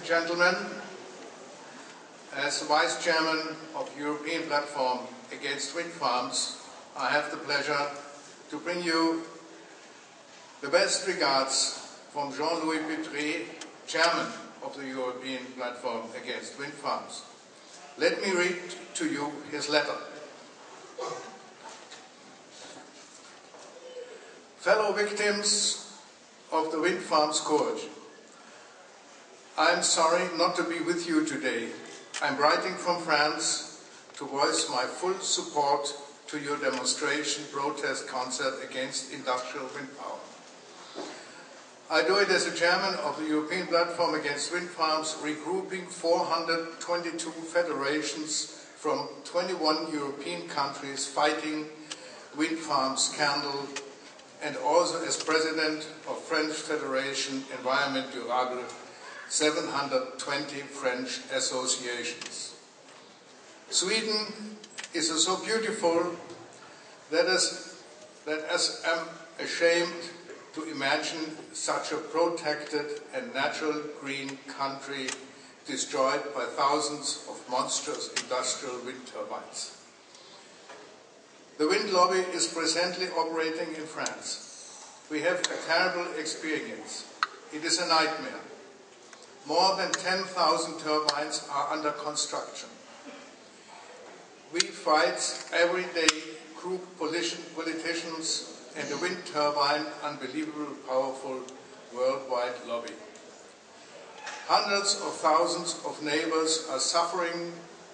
gentlemen, as the Vice Chairman of the European Platform Against Wind Farms, I have the pleasure to bring you the best regards from Jean-Louis Pétré, Chairman of the European Platform Against Wind Farms. Let me read to you his letter. Fellow victims of the wind farm scourge, I am sorry not to be with you today. I am writing from France to voice my full support to your demonstration protest concert against industrial wind power. I do it as a chairman of the European Platform Against Wind Farms, regrouping 422 federations from 21 European countries fighting wind farm scandal, and also as president of French Federation Environment Durable, 720 French associations. Sweden is so beautiful that as I'm ashamed to imagine such a protected and natural green country destroyed by thousands of monstrous industrial wind turbines. The wind lobby is presently operating in France. We have a terrible experience. It is a nightmare. More than 10,000 turbines are under construction. We fight every day group politicians and the wind turbine unbelievably powerful worldwide lobby. Hundreds of thousands of neighbors are suffering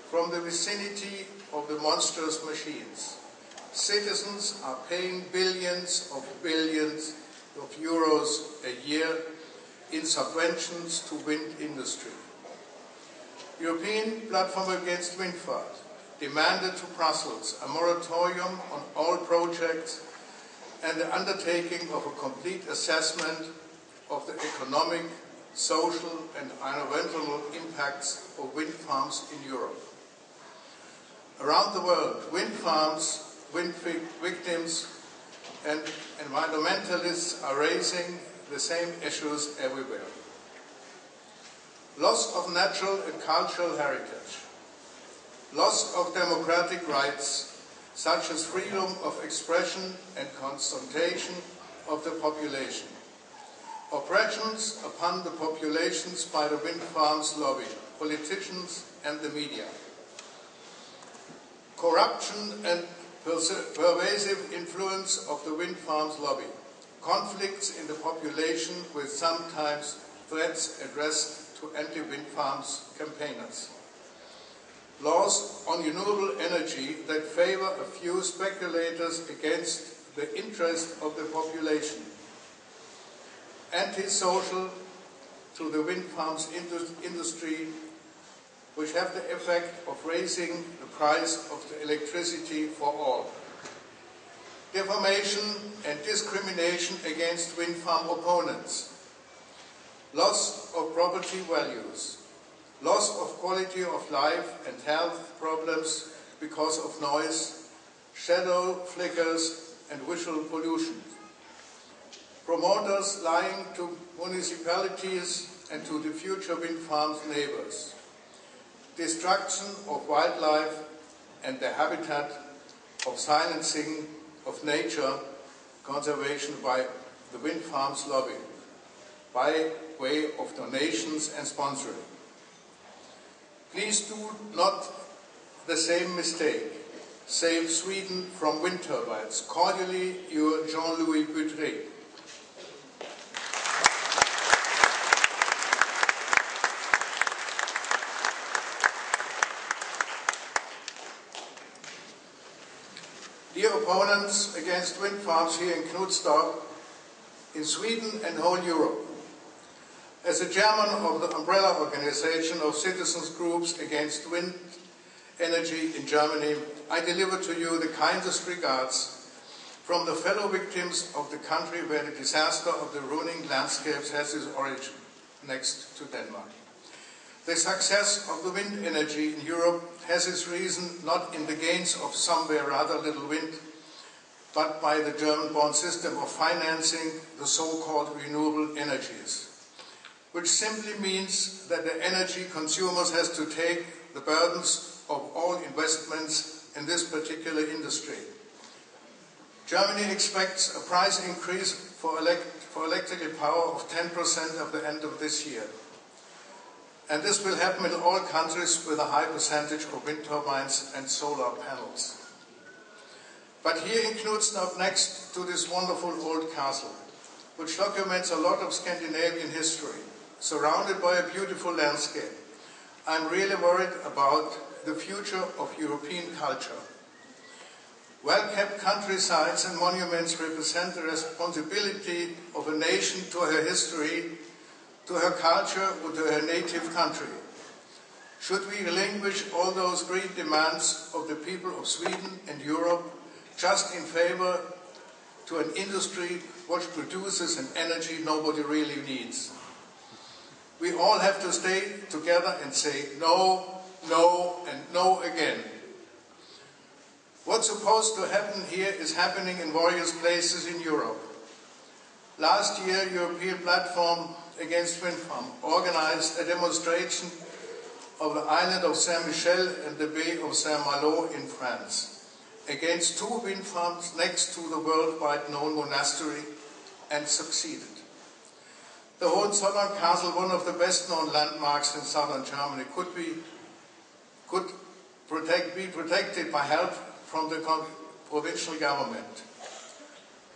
from the vicinity of the monstrous machines. Citizens are paying billions of euros a year in subventions to wind industry. European Platform Against Wind Farms demanded to Brussels a moratorium on all projects and the undertaking of a complete assessment of the economic, social and environmental impacts of wind farms in Europe. Around the world, wind farms, wind victims and environmentalists are raising the same issues everywhere. Loss of natural and cultural heritage, loss of democratic rights such as freedom of expression and consultation of the population, oppressions upon the populations by the wind farms lobby, politicians and the media, corruption and pervasive influence of the wind farms lobby, conflicts in the population with sometimes threats addressed to anti-wind farms campaigners, laws on renewable energy that favor a few speculators against the interest of the population, anti-social to the wind farms industry, which have the effect of raising the price of the electricity for all. Defamation and discrimination against wind farm opponents. Loss of property values. Loss of quality of life and health problems because of noise, shadow flickers and visual pollution. Promoters lying to municipalities and to the future wind farms neighbors. Destruction of wildlife and the habitat, of silencing of nature conservation by the wind farms lobby, by way of donations and sponsoring. Please do not the same mistake. Save Sweden from wind turbines. Cordially, your Jean-Louis Pétré. Dear opponents against wind farms here in Knutstorp, in Sweden and whole Europe, as a chairman of the umbrella organization of citizens groups against wind energy in Germany, I deliver to you the kindest regards from the fellow victims of the country where the disaster of the ruining landscapes has its origin, next to Denmark. The success of the wind energy in Europe has its reason not in the gains of somewhere rather little wind, but by the German-born system of financing the so-called renewable energies, which simply means that the energy consumers has to take the burdens of all investments in this particular industry. Germany expects a price increase for electrical power of 10% at the end of this year. And this will happen in all countries with a high percentage of wind turbines and solar panels. But here in Knutsen, next to this wonderful old castle, which documents a lot of Scandinavian history, surrounded by a beautiful landscape, I'm really worried about the future of European culture. Well-kept countrysides and monuments represent the responsibility of a nation to her history, to her culture, or to her native country. Should we relinquish all those great demands of the people of Sweden and Europe just in favor to an industry which produces an energy nobody really needs? We all have to stay together and say no, no, and no again. What's supposed to happen here is happening in various places in Europe. Last year, European Platform Against Wind Farm organized a demonstration of the island of Saint-Michel and the Bay of Saint-Malo in France against 2 wind farms next to the worldwide known monastery, and succeeded. The Hohenzollern Castle, one of the best known landmarks in southern Germany, could be protected by help from the provincial government.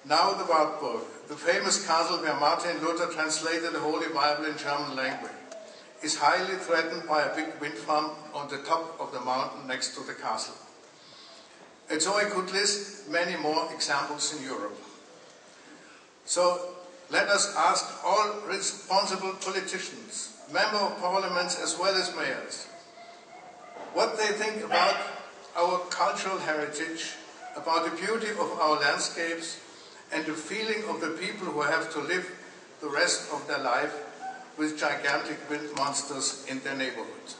Now the Wartburg, the famous castle where Martin Luther translated the Holy Bible in German language, is highly threatened by a big wind farm on the top of the mountain next to the castle. And so I could list many more examples in Europe. So let us ask all responsible politicians, members of parliaments as well as mayors, what they think about our cultural heritage, about the beauty of our landscapes, and the feeling of the people who have to live the rest of their life with gigantic wind monsters in their neighborhood.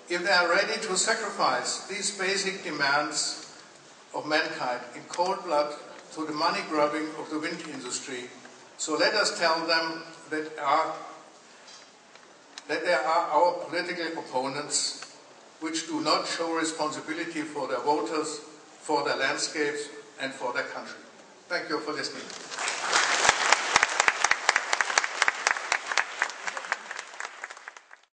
If they are ready to sacrifice these basic demands of mankind in cold blood to the money grubbing of the wind industry, so let us tell them that they are our political opponents, which do not show responsibility for their voters, for their landscapes, and for their country. Thank you for listening.